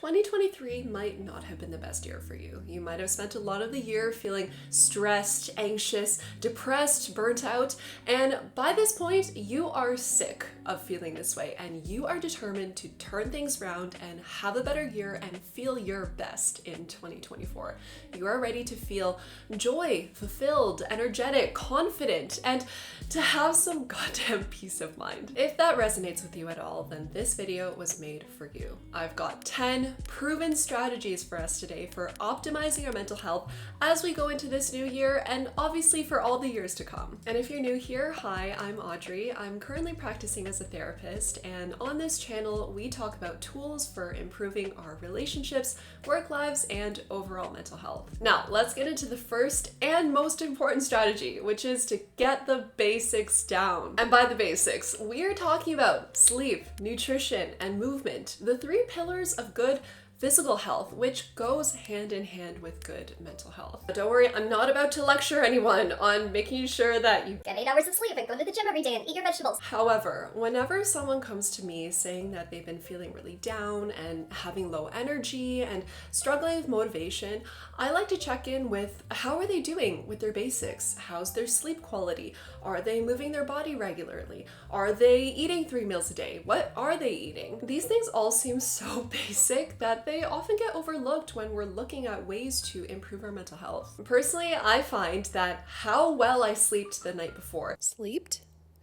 2023 might not have been the best year for you. You might have spent a lot of the year feeling stressed, anxious, depressed, burnt out, and by this point, you are sick of feeling this way and you are determined to turn things around and have a better year and feel your best in 2024. You are ready to feel joy, fulfilled, energetic, confident, and to have some goddamn peace of mind. If that resonates with you at all, then this video was made for you. I've got 10 proven strategies for us today for optimizing our mental health as we go into this new year and obviously for all the years to come. And if you're new here, hi, I'm Audrey. I'm currently practicing as a therapist, and on this channel we talk about tools for improving our relationships, work lives, and overall mental health. Now, let's get into the first and most important strategy, which is to get the basics down. And by the basics, we are talking about sleep, nutrition, and movement, the three pillars of good physical health, which goes hand in hand with good mental health. But don't worry, I'm not about to lecture anyone on making sure that you get 8 hours of sleep and go to the gym every day and eat your vegetables. However, whenever someone comes to me saying that they've been feeling really down and having low energy and struggling with motivation, I like to check in with how are they doing with their basics? How's their sleep quality? Are they moving their body regularly? Are they eating 3 meals a day? What are they eating? These things all seem so basic that they often get overlooked when we're looking at ways to improve our mental health. Personally, I find that how well I slept the night before,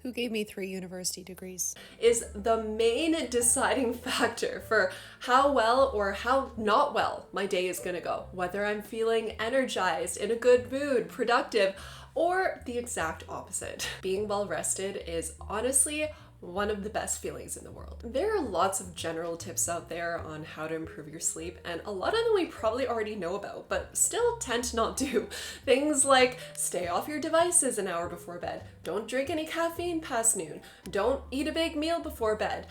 who gave me 3 university degrees, is the main deciding factor for how well or how not well my day is gonna go. Whether I'm feeling energized, in a good mood, productive, or the exact opposite. Being well rested is honestly one of the best feelings in the world. There are lots of general tips out there on how to improve your sleep, and a lot of them we probably already know about, but still tend to not do. Things like stay off your devices an hour before bed, don't drink any caffeine past noon, don't eat a big meal before bed,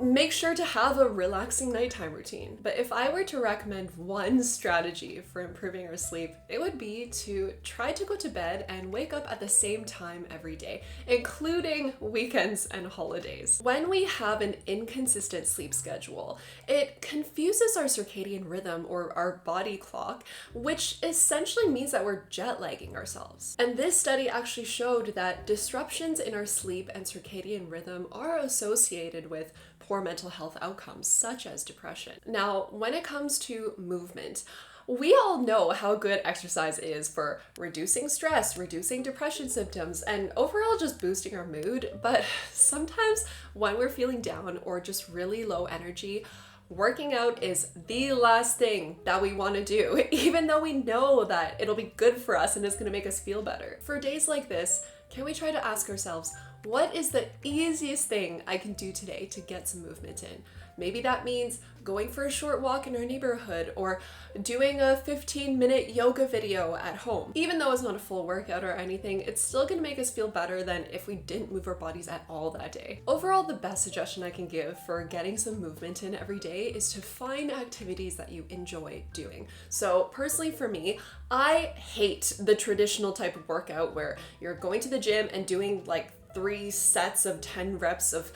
make sure to have a relaxing nighttime routine. But if I were to recommend one strategy for improving our sleep, it would be to try to go to bed and wake up at the same time every day, including weekends and holidays. When we have an inconsistent sleep schedule, it confuses our circadian rhythm or our body clock, which essentially means that we're jet lagging ourselves. And this study actually showed that disruptions in our sleep and circadian rhythm are associated with poor mental health outcomes such as depression. Now, when it comes to movement, we all know how good exercise is for reducing stress, reducing depression symptoms, and overall just boosting our mood. But sometimes when we're feeling down or just really low energy, working out is the last thing that we want to do, even though we know that it'll be good for us and it's going to make us feel better. For days like this, can we try to ask ourselves, what is the easiest thing I can do today to get some movement in? Maybe that means going for a short walk in our neighborhood or doing a 15-minute yoga video at home. Even though it's not a full workout or anything, it's still gonna make us feel better than if we didn't move our bodies at all that day. Overall, the best suggestion I can give for getting some movement in every day is to find activities that you enjoy doing. So personally for me, I hate the traditional type of workout where you're going to the gym and doing like 3 sets of 10 reps of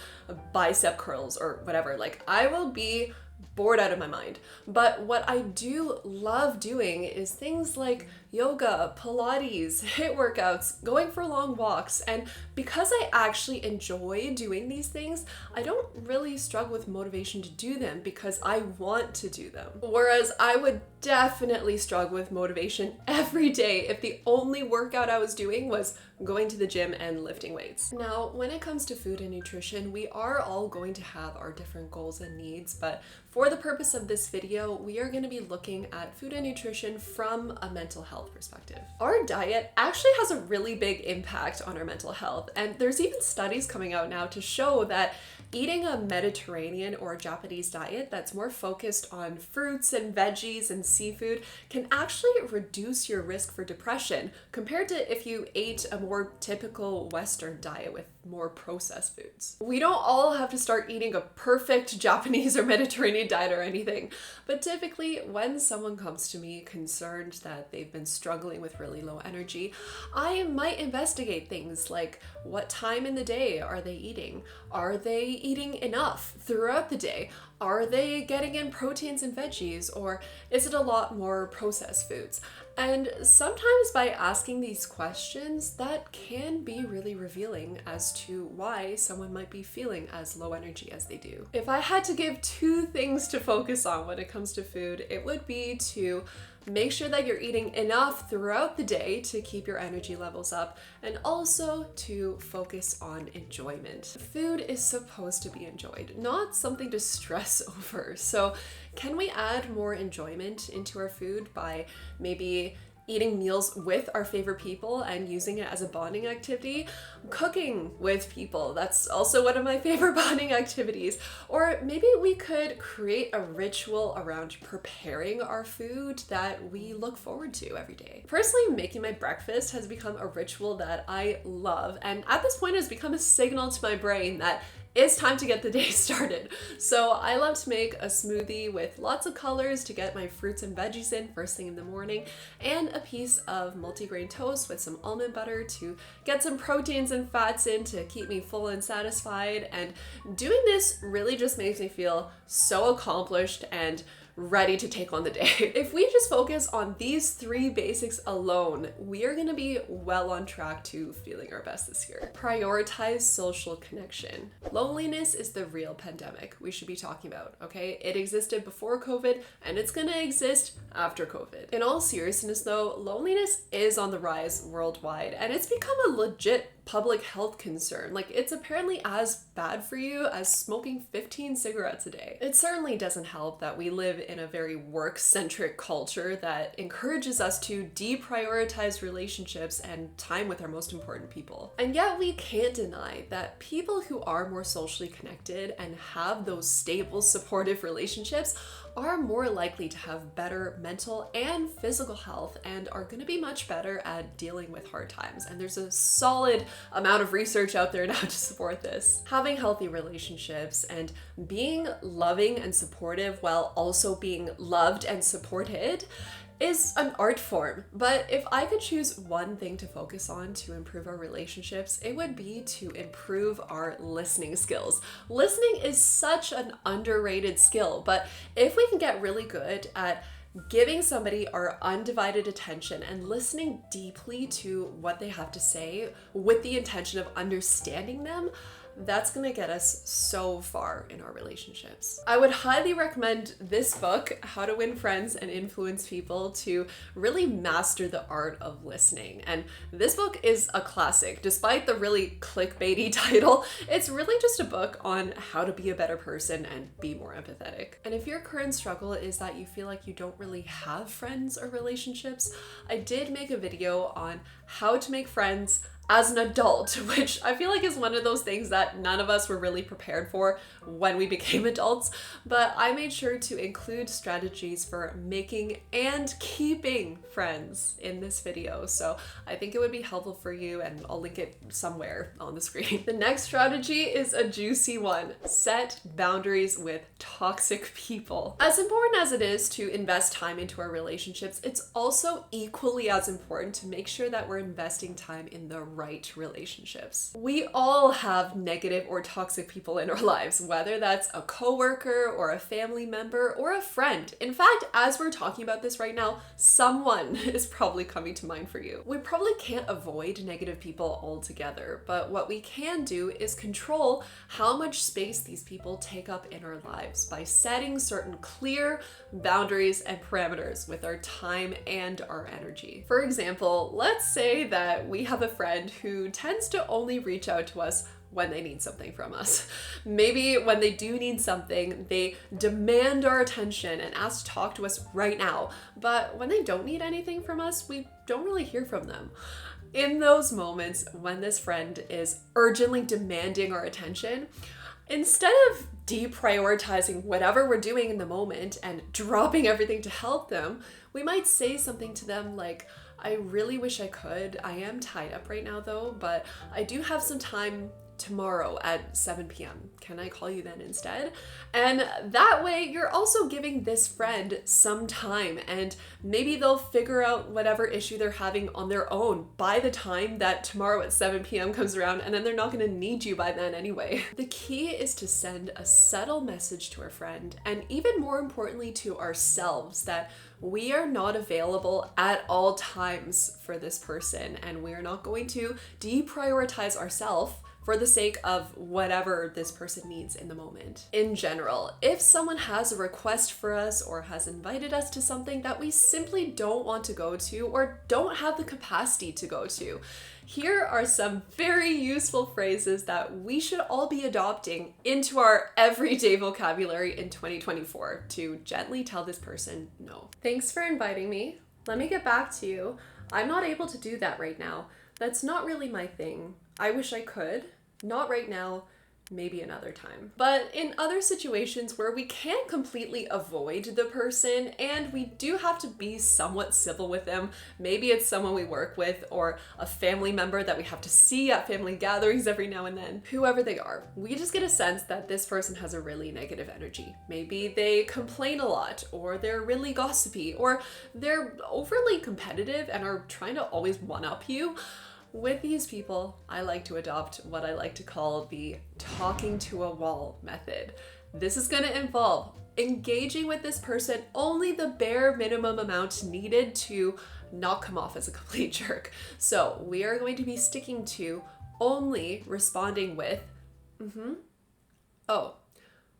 bicep curls or whatever. Like, I will be bored out of my mind. But what I do love doing is things like yoga, Pilates, HIIT workouts, going for long walks. And because I actually enjoy doing these things, I don't really struggle with motivation to do them because I want to do them. Whereas I would definitely struggle with motivation every day if the only workout I was doing was going to the gym and lifting weights. Now, when it comes to food and nutrition, we are all going to have our different goals and needs, but for the purpose of this video, we are going to be looking at food and nutrition from a mental health perspective. Our diet actually has a really big impact on our mental health, and there's even studies coming out now to show that eating a Mediterranean or Japanese diet that's more focused on fruits and veggies and seafood can actually reduce your risk for depression compared to if you ate a more typical Western diet with more processed foods. We don't all have to start eating a perfect Japanese or Mediterranean diet or anything, but typically when someone comes to me concerned that they've been struggling with really low energy, I might investigate things like what time in the day are they eating? Are they eating enough throughout the day? Are they getting in proteins and veggies, or is it a lot more processed foods? And sometimes by asking these questions, that can be really revealing as to why someone might be feeling as low energy as they do. If I had to give two things to focus on when it comes to food, it would be to make sure that you're eating enough throughout the day to keep your energy levels up, and also to focus on enjoyment. Food is supposed to be enjoyed, not something to stress over. So can we add more enjoyment into our food by maybe eating meals with our favorite people and using it as a bonding activity? Cooking with people, that's also one of my favorite bonding activities. Or maybe we could create a ritual around preparing our food that we look forward to every day. Personally, making my breakfast has become a ritual that I love, and at this point has become a signal to my brain that it's time to get the day started. So I love to make a smoothie with lots of colors to get my fruits and veggies in first thing in the morning, and a piece of multigrain toast with some almond butter to get some proteins and fats in to keep me full and satisfied. And doing this really just makes me feel so accomplished and ready to take on the day. If we just focus on these three basics alone, we are gonna be well on track to feeling our best this year. Prioritize social connection. Loneliness is the real pandemic we should be talking about, okay? It existed before COVID and it's gonna exist after COVID. In all seriousness though, loneliness is on the rise worldwide, and it's become a legit public health concern. Like, it's apparently as bad for you as smoking 15 cigarettes a day. It certainly doesn't help that we live in a very work-centric culture that encourages us to deprioritize relationships and time with our most important people. And yet we can't deny that people who are more socially connected and have those stable, supportive relationships are more likely to have better mental and physical health and are going to be much better at dealing with hard times. And there's a solid amount of research out there now to support this. Having healthy relationships and being loving and supportive while also being loved and supported is an art form. But if I could choose one thing to focus on to improve our relationships, it would be to improve our listening skills. Listening is such an underrated skill, but if we can get really good at giving somebody our undivided attention and listening deeply to what they have to say with the intention of understanding them, that's gonna get us so far in our relationships. I would highly recommend this book, How to Win Friends and Influence People, to really master the art of listening. And this book is a classic. Despite the really clickbaity title, it's really just a book on how to be a better person and be more empathetic. And if your current struggle is that you feel like you don't really have friends or relationships, I did make a video on how to make friends as an adult, which I feel like is one of those things that none of us were really prepared for when we became adults, but I made sure to include strategies for making and keeping friends in this video, so I think it would be helpful for you, and I'll link it somewhere on the screen. The next strategy is a juicy one. Set boundaries with toxic people. As important as it is to invest time into our relationships, it's also equally as important to make sure that we're investing time in the right relationships. We all have negative or toxic people in our lives, whether that's a coworker or a family member or a friend. In fact, as we're talking about this right now, someone is probably coming to mind for you. We probably can't avoid negative people altogether, but what we can do is control how much space these people take up in our lives by setting certain clear boundaries and parameters with our time and our energy. For example, let's say that we have a friend who tends to only reach out to us when they need something from us. Maybe when they do need something, they demand our attention and ask to talk to us right now. But when they don't need anything from us, we don't really hear from them. In those moments when this friend is urgently demanding our attention, instead of deprioritizing whatever we're doing in the moment and dropping everything to help them, we might say something to them like, I really wish I could. I am tied up right now though, but I do have some time tomorrow at 7 p.m. Can I call you then instead? And that way you're also giving this friend some time, and maybe they'll figure out whatever issue they're having on their own by the time that tomorrow at 7 p.m. comes around, and then they're not going to need you by then anyway. The key is to send a subtle message to our friend, and even more importantly to ourselves, that we are not available at all times for this person, and we are not going to deprioritize ourselves for the sake of whatever this person needs in the moment. In general, if someone has a request for us or has invited us to something that we simply don't want to go to or don't have the capacity to go to, here are some very useful phrases that we should all be adopting into our everyday vocabulary in 2024 to gently tell this person no. Thanks for inviting me. Let me get back to you. I'm not able to do that right now. That's not really my thing. I wish I could. Not right now, maybe another time. But in other situations where we can't completely avoid the person and we do have to be somewhat civil with them, maybe it's someone we work with or a family member that we have to see at family gatherings every now and then, whoever they are, we just get a sense that this person has a really negative energy. Maybe they complain a lot, or they're really gossipy, or they're overly competitive and are trying to always one-up you. With these people, I like to adopt what I like to call the talking to a wall method. This is going to involve engaging with this person only the bare minimum amount needed to not come off as a complete jerk. So we are going to be sticking to only responding with, oh,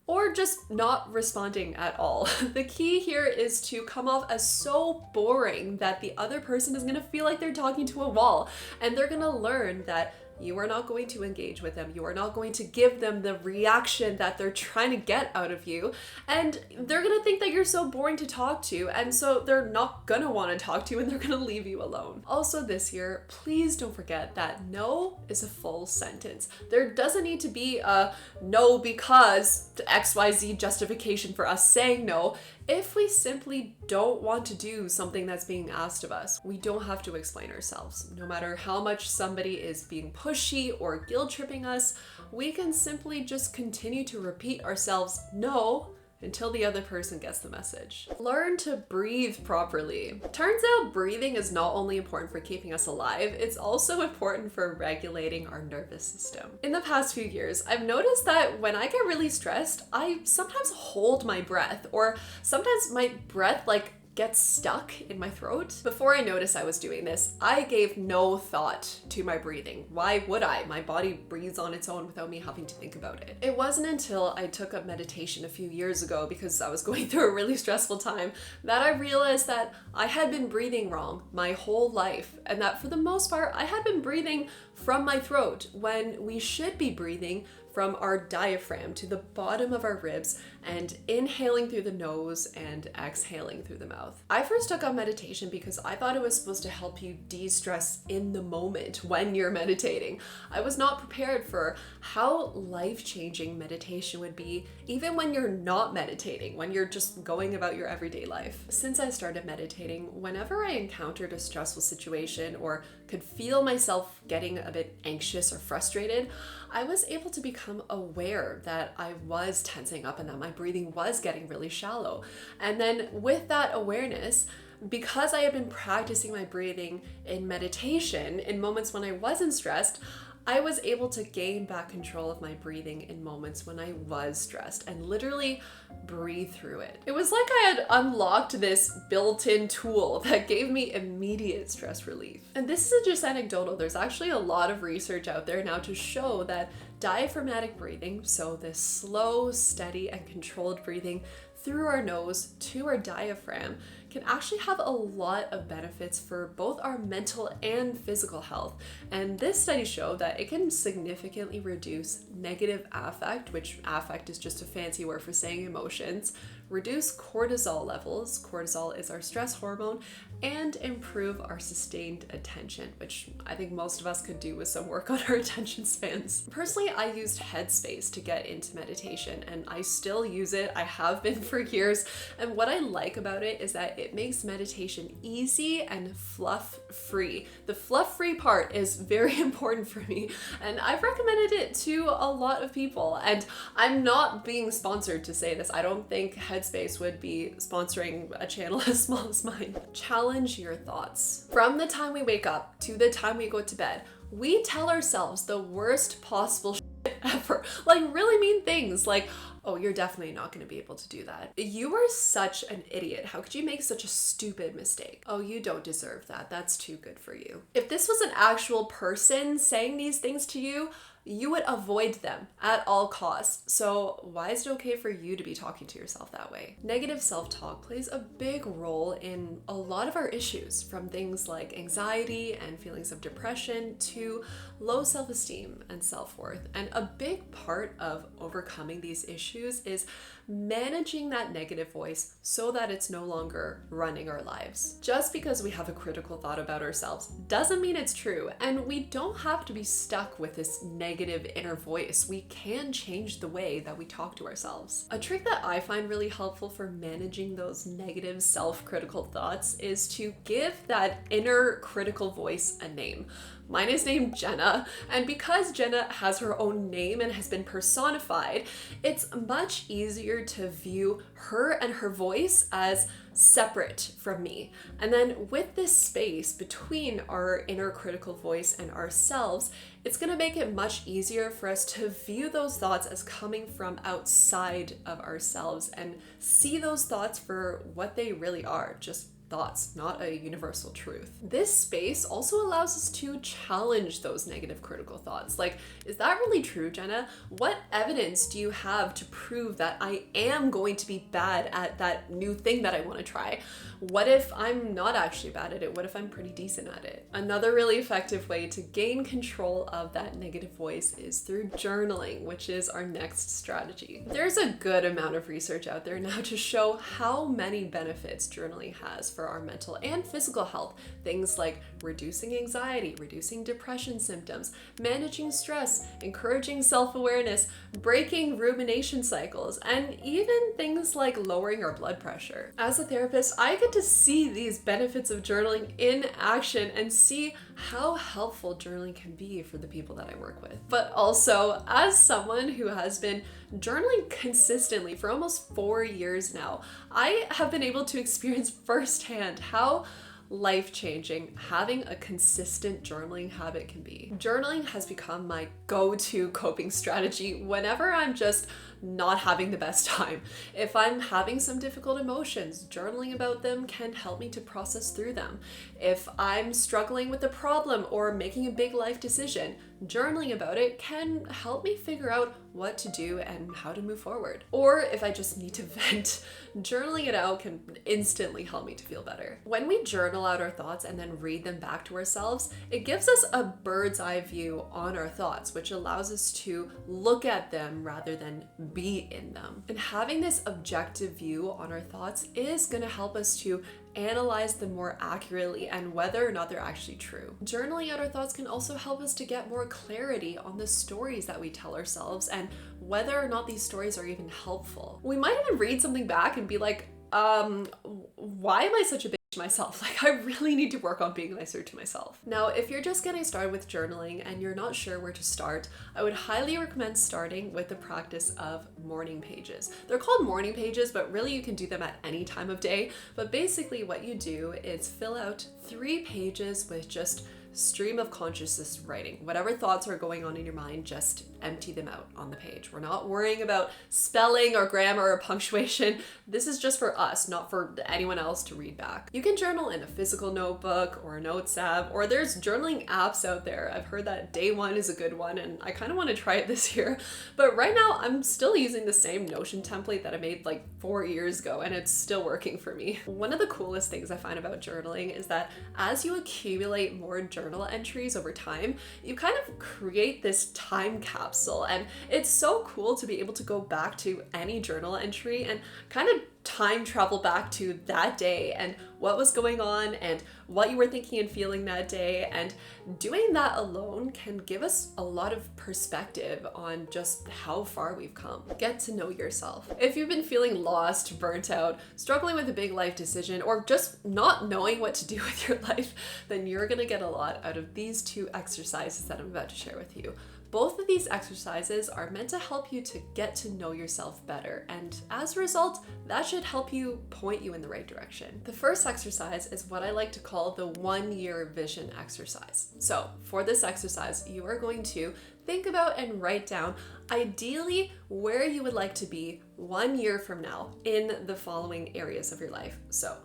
or just not responding at all. The key here is to come off as so boring that the other person is gonna feel like they're talking to a wall, and they're gonna learn that you are not going to engage with them. You are not going to give them the reaction that they're trying to get out of you. And they're going to think that you're so boring to talk to. And so they're not going to want to talk to you, and they're going to leave you alone. Also this year, please don't forget that no is a full sentence. There doesn't need to be a no because XYZ justification for us saying no. If we simply don't want to do something that's being asked of us, we don't have to explain ourselves. No matter how much somebody is being pushy or guilt tripping us, we can simply just continue to repeat ourselves no until the other person gets the message. Learn to breathe properly. Turns out breathing is not only important for keeping us alive, it's also important for regulating our nervous system. In the past few years, I've noticed that when I get really stressed, I sometimes hold my breath, or sometimes my breath gets stuck in my throat. Before I noticed I was doing this, I gave no thought to my breathing. Why would I? My body breathes on its own without me having to think about it. It wasn't until I took up meditation a few years ago, because I was going through a really stressful time, that I realized that I had been breathing wrong my whole life, and that for the most part, I had been breathing from my throat when we should be breathing from our diaphragm to the bottom of our ribs, and inhaling through the nose and exhaling through the mouth. I first took on meditation because I thought it was supposed to help you de-stress in the moment when you're meditating. I was not prepared for how life-changing meditation would be even when you're not meditating, when you're just going about your everyday life. Since I started meditating, whenever I encountered a stressful situation or could feel myself getting a bit anxious or frustrated, I was able to become aware that I was tensing up and that my breathing was getting really shallow. And then with that awareness, because I had been practicing my breathing in meditation in moments when I wasn't stressed, I was able to gain back control of my breathing in moments when I was stressed and literally breathe through it. It was like I had unlocked this built-in tool that gave me immediate stress relief. And this isn't just anecdotal. There's actually a lot of research out there now to show that diaphragmatic breathing, so this slow, steady, and controlled breathing through our nose to our diaphragm, can actually have a lot of benefits for both our mental and physical health. And this study showed that it can significantly reduce negative affect, which affect is just a fancy word for saying emotions, reduce cortisol levels. Cortisol is our stress hormone, and improve our sustained attention, which I think most of us could do with some work on our attention spans. Personally, I used Headspace to get into meditation, and I still use it. I have been for years. And what I like about it is that it makes meditation easy and fluff-free. The fluff-free part is very important for me, and I've recommended it to a lot of people. And I'm not being sponsored to say this. I don't think Headspace would be sponsoring a channel as small as mine. Challenge your thoughts. From the time we wake up to the time we go to bed, we tell ourselves the worst possible shit ever. Like really mean things like, oh, you're definitely not going to be able to do that. You are such an idiot. How could you make such a stupid mistake? Oh, you don't deserve that. That's too good for you. If this was an actual person saying these things to you, you would avoid them at all costs. So why is it okay for you to be talking to yourself that way? Negative self-talk plays a big role in a lot of our issues, from things like anxiety and feelings of depression to low self-esteem and self-worth. And a big part of overcoming these issues is managing that negative voice so that it's no longer running our lives. Just because we have a critical thought about ourselves doesn't mean it's true, and we don't have to be stuck with this negative inner voice. We can change the way that we talk to ourselves. A trick that I find really helpful for managing those negative self-critical thoughts is to give that inner critical voice a name. Mine is named Jenna, and because Jenna has her own name and has been personified, it's much easier to view her and her voice as separate from me. And then with this space between our inner critical voice and ourselves, it's going to make it much easier for us to view those thoughts as coming from outside of ourselves and see those thoughts for what they really are, just thoughts, not a universal truth. This space also allows us to challenge those negative critical thoughts. Like, is that really true, Jenna? What evidence do you have to prove that I am going to be bad at that new thing that I want to try? What if I'm not actually bad at it? What if I'm pretty decent at it? Another really effective way to gain control of that negative voice is through journaling, which is our next strategy. There's a good amount of research out there now to show how many benefits journaling has for our mental and physical health. Things like reducing anxiety, reducing depression symptoms, managing stress, encouraging self-awareness, breaking rumination cycles, and even things like lowering our blood pressure. As a therapist, I get to see these benefits of journaling in action and see how helpful journaling can be for the people that I work with. But also, as someone who has been journaling consistently for almost 4 years now, I have been able to experience firsthand how life-changing having a consistent journaling habit can be. Journaling has become my go-to coping strategy whenever I'm just not having the best time. If I'm having some difficult emotions, journaling about them can help me to process through them. If I'm struggling with a problem or making a big life decision, journaling about it can help me figure out what to do and how to move forward. Or if I just need to vent, journaling it out can instantly help me to feel better. When we journal out our thoughts and then read them back to ourselves, it gives us a bird's eye view on our thoughts, which allows us to look at them rather than be in them. And having this objective view on our thoughts is going to help us to analyze them more accurately and whether or not they're actually true. Journaling out our thoughts can also help us to get more clarity on the stories that we tell ourselves and whether or not these stories are even helpful. We might even read something back and be like, why am I such a bitch to myself? Like, I really need to work on being nicer to myself. Now, if you're just getting started with journaling and you're not sure where to start, I would highly recommend starting with the practice of morning pages. They're called morning pages, but really you can do them at any time of day. But basically what you do is fill out 3 pages with just stream of consciousness writing. Whatever thoughts are going on in your mind, just empty them out on the page. We're not worrying about spelling or grammar or punctuation. This is just for us, not for anyone else to read back. You can journal in a physical notebook or a notes app, or there's journaling apps out there. I've heard that Day One is a good one, and I kind of want to try it this year. But right now, I'm still using the same Notion template that I made like 4 years ago, and it's still working for me. One of the coolest things I find about journaling is that as you accumulate more journal entries over time, you kind of create this time capsule capsule. And it's so cool to be able to go back to any journal entry and kind of time travel back to that day and what was going on and what you were thinking and feeling that day. And doing that alone can give us a lot of perspective on just how far we've come. Get to know yourself. If you've been feeling lost, burnt out, struggling with a big life decision, or just not knowing what to do with your life, then you're gonna get a lot out of these 2 exercises that I'm about to share with you. Both of these exercises are meant to help you to get to know yourself better, and as a result, that should help you point you in the right direction. The first exercise is what I like to call the 1-year vision exercise. So for this exercise, you are going to think about and write down ideally where you would like to be 1 year from now in the following areas of your life. So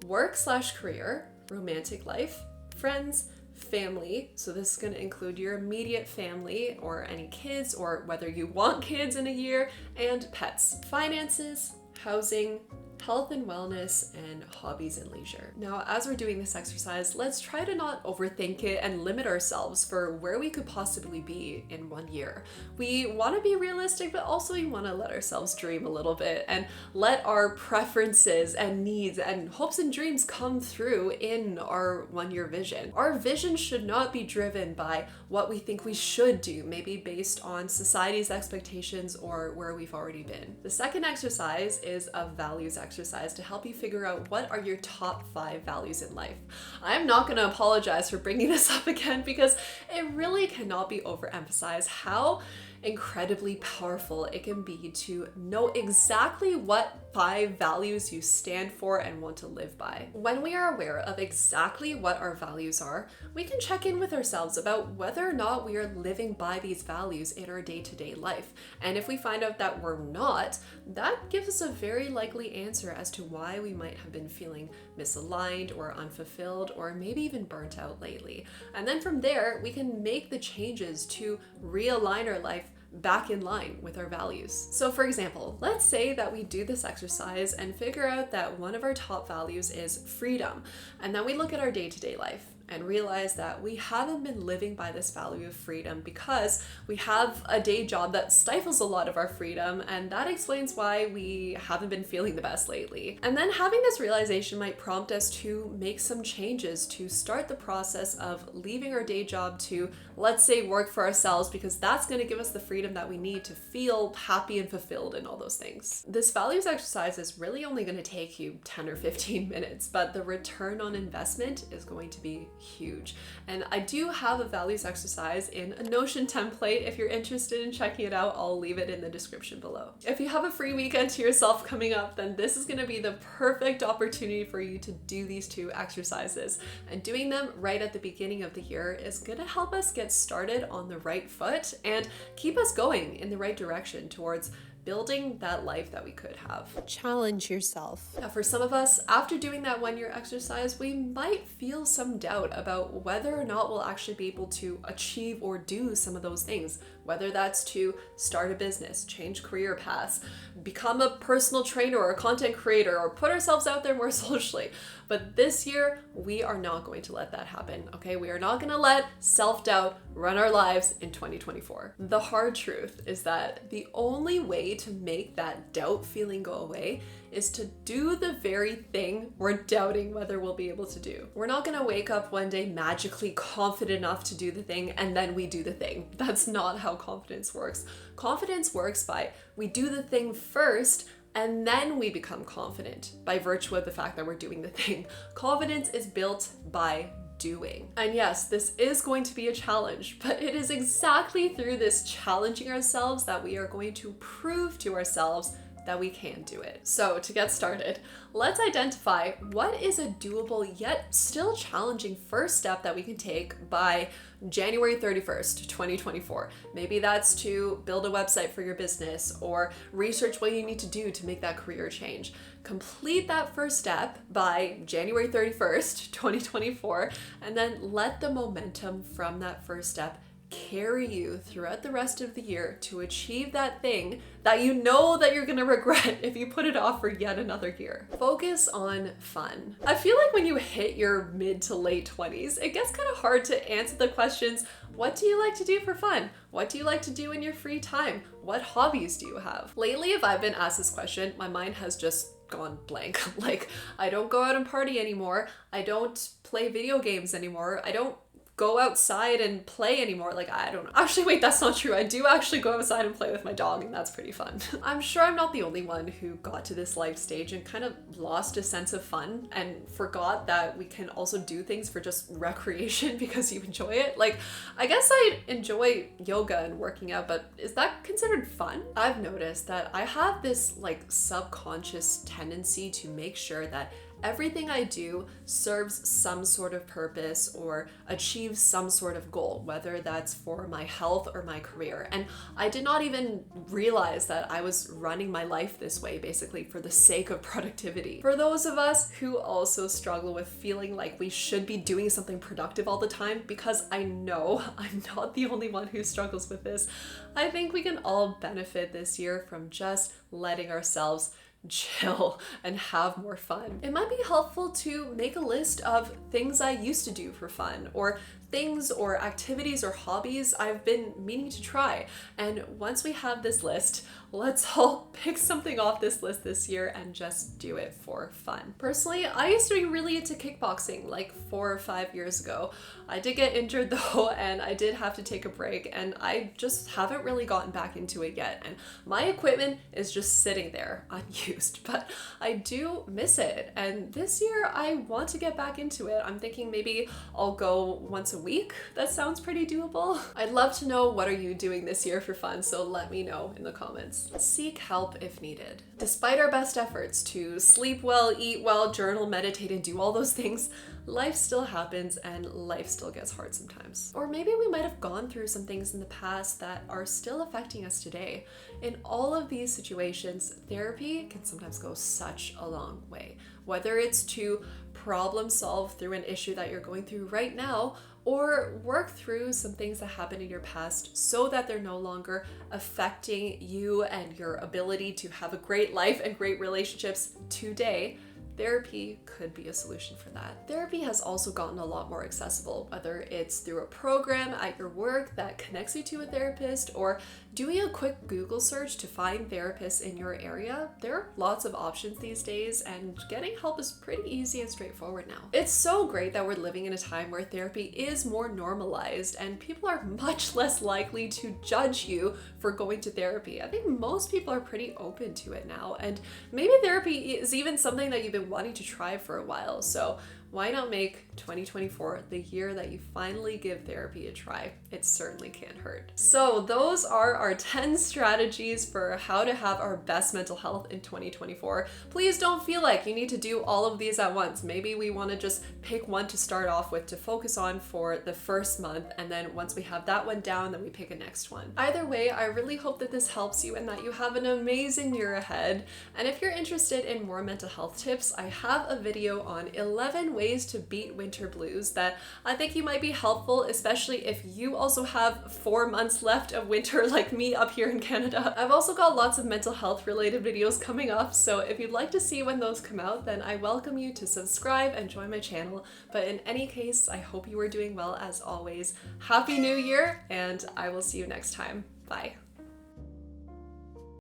work/career, romantic life, friends, family. So this is going to include your immediate family or any kids or whether you want kids in a year, and pets, finances, housing, health and wellness, and hobbies and leisure. Now, as we're doing this exercise, let's try to not overthink it and limit ourselves for where we could possibly be in 1 year. We want to be realistic, but also we want to let ourselves dream a little bit and let our preferences and needs and hopes and dreams come through in our 1-year vision. Our vision should not be driven by what we think we should do, maybe based on society's expectations or where we've already been. The second exercise is a values exercise to help you figure out what are your top 5 values in life. I'm not going to apologize for bringing this up again because it really cannot be overemphasized how incredibly powerful it can be to know exactly what 5 values you stand for and want to live by. When we are aware of exactly what our values are, we can check in with ourselves about whether or not we are living by these values in our day-to-day life. And if we find out that we're not, that gives us a very likely answer as to why we might have been feeling misaligned or unfulfilled or maybe even burnt out lately. And then from there, we can make the changes to realign our life back in line with our values. So for example, let's say that we do this exercise and figure out that one of our top values is freedom. And then we look at our day-to-day life and realize that we haven't been living by this value of freedom because we have a day job that stifles a lot of our freedom, and that explains why we haven't been feeling the best lately. And then having this realization might prompt us to make some changes to start the process of leaving our day job to, let's say, work for ourselves, because that's going to give us the freedom that we need to feel happy and fulfilled and all those things. This values exercise is really only going to take you 10 or 15 minutes, but the return on investment is going to be huge. And I do have a values exercise in a Notion template. If you're interested in checking it out, I'll leave it in the description below. If you have a free weekend to yourself coming up, then this is going to be the perfect opportunity for you to do these 2 exercises. And doing them right at the beginning of the year is going to help us get started on the right foot and keep us going in the right direction towards building that life that we could have. Challenge yourself. Now, for some of us, after doing that 1-year exercise, we might feel some doubt about whether or not we'll actually be able to achieve or do some of those things, whether that's to start a business, change career paths, become a personal trainer or a content creator, or put ourselves out there more socially. But this year, we are not going to let that happen, okay? We are not going to let self-doubt run our lives in 2024. The hard truth is that the only way to make that doubt feeling go away is to do the very thing we're doubting whether we'll be able to do. We're not going to wake up one day magically confident enough to do the thing and then we do the thing. That's not how confidence works. Confidence works by we do the thing first and then we become confident by virtue of the fact that we're doing the thing. Confidence is built by doing. And yes, this is going to be a challenge, but it is exactly through this challenging ourselves that we are going to prove to ourselves that we can do it. So to get started, let's identify what is a doable yet still challenging first step that we can take by January 31st, 2024. Maybe that's to build a website for your business or research what you need to do to make that career change. Complete that first step by January 31st, 2024, and then let the momentum from that first step carry you throughout the rest of the year to achieve that thing that you know that you're gonna regret if you put it off for yet another year. Focus on fun. I feel like when you hit your mid to late 20s, it gets kind of hard to answer the questions, what do you like to do for fun? What do you like to do in your free time? What hobbies do you have? Lately, if I've been asked this question, my mind has just gone blank. Like, I don't go out and party anymore. I don't play video games anymore. I don't go outside and play anymore. Like, I don't know. Actually, wait, that's not true. I do actually go outside and play with my dog, and that's pretty fun. I'm sure I'm not the only one who got to this life stage and kind of lost a sense of fun and forgot that we can also do things for just recreation because you enjoy it. Like, I guess I enjoy yoga and working out, but is that considered fun? I've noticed that I have this like subconscious tendency to make sure that everything I do serves some sort of purpose or achieves some sort of goal, whether that's for my health or my career. And I did not even realize that I was running my life this way, basically for the sake of productivity. For those of us who also struggle with feeling like we should be doing something productive all the time, because I know I'm not the only one who struggles with this, I think we can all benefit this year from just letting ourselves chill and have more fun. It might be helpful to make a list of things I used to do for fun, or things or activities or hobbies I've been meaning to try. And once we have this list, let's all pick something off this list this year and just do it for fun. Personally, I used to be really into kickboxing like 4 or 5 years ago. I did get injured though, and I did have to take a break, and I just haven't really gotten back into it yet. And my equipment is just sitting there unused, but I do miss it. And this year I want to get back into it. I'm thinking maybe I'll go once a week. That sounds pretty doable. I'd love to know, what are you doing this year for fun? So let me know in the comments. Seek help if needed. Despite our best efforts to sleep well, eat well, journal, meditate, and do all those things, life still happens and life still gets hard sometimes. Or maybe we might have gone through some things in the past that are still affecting us today. In all of these situations, therapy can sometimes go such a long way. Whether it's to problem solve through an issue that you're going through right now, or work through some things that happened in your past so that they're no longer affecting you and your ability to have a great life and great relationships today, therapy could be a solution for that. Therapy has also gotten a lot more accessible, whether it's through a program at your work that connects you to a therapist, or doing a quick Google search to find therapists in your area. There are lots of options these days, and getting help is pretty easy and straightforward now. It's so great that we're living in a time where therapy is more normalized and people are much less likely to judge you for going to therapy. I think most people are pretty open to it now, and maybe therapy is even something that you've been wanting to try for a while. So why not make 2024 the year that you finally give therapy a try? It certainly can't hurt. So those are our 10 strategies for how to have our best mental health in 2024. Please don't feel like you need to do all of these at once. Maybe we want to just pick one to start off with to focus on for the first month, and then once we have that one down, then we pick a next one. Either way, I really hope that this helps you and that you have an amazing year ahead. And if you're interested in more mental health tips, I have a video on 11 ways to beat winter blues that I think you might be helpful, especially if you also have 4 months left of winter like me up here in Canada. I've also got lots of mental health related videos coming up, so if you'd like to see when those come out, then I welcome you to subscribe and join my channel. But in any case, I hope you are doing well as always. Happy New Year, and I will see you next time. Bye.